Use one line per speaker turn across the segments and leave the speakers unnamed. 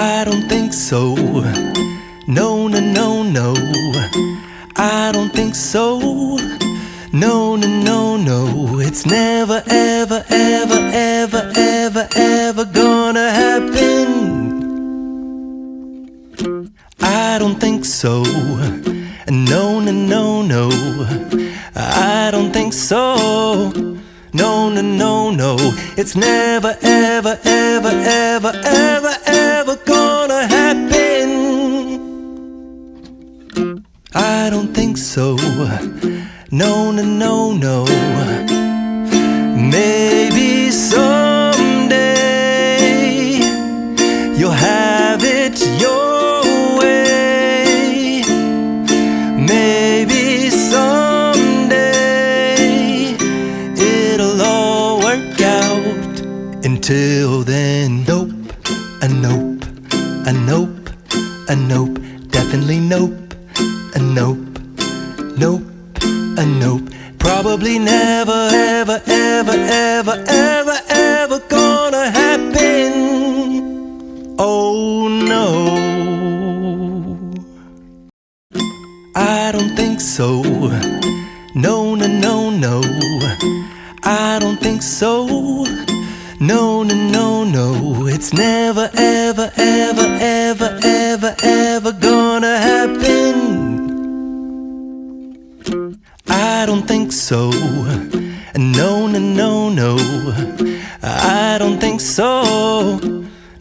I don't think so. No, no, no, no. I don't think so. No, no, no, no. It's never, ever, ever, ever, ever, ever gonna happen. I don't think so. No, no, no, no. I don't think so. No, no, no, no. It's never, ever, ever, ever, ever, ever gonna happen. I don't think so. No, no, no, no. Maybe someday you'll have it your way. Maybe someday it'll all work out. Until then, nope, a nope, a nope, a nope, definitely nope, a nope, nope, a nope. Probably never, ever, ever, ever, ever, ever gonna happen. Oh no, I don't think so. No, no, no, no. I don't think so. No, no, no, no. It's never, ever, ever, ever, ever, ever gonna happen. I don't think so. No, no, no, no. I don't think so.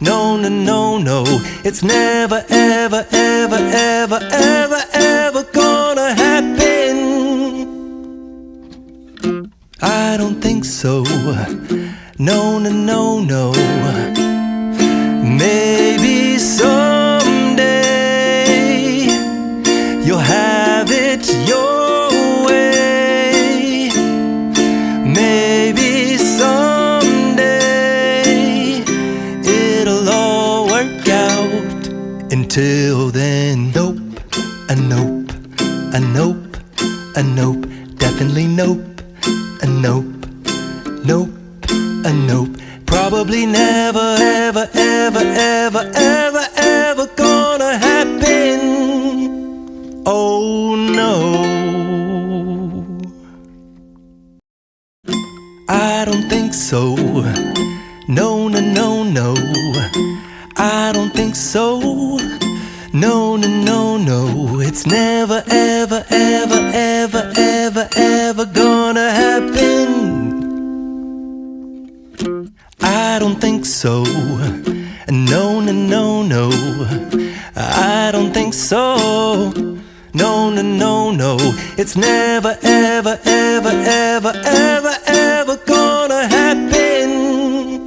No, no, no, no. It's never, ever, ever, ever, ever, ever gonna happen. I don't think so. No, no, no, no. Maybe someday you'll have it your way. Maybe someday it'll all work out. Until then, nope, a nope, a nope, a nope, definitely nope, a nope, nope, a nope. Probably never, ever, ever, ever, ever, ever gonna happen. Oh no, I don't think so. No, no, no, no. I don't think so. No, no, no, no. It's never, ever, ever, ever, ever, ever gonna happen. I don't think so. No, no, no, no. I don't think so. No, no, no, no. It's never, ever, ever, ever, ever, ever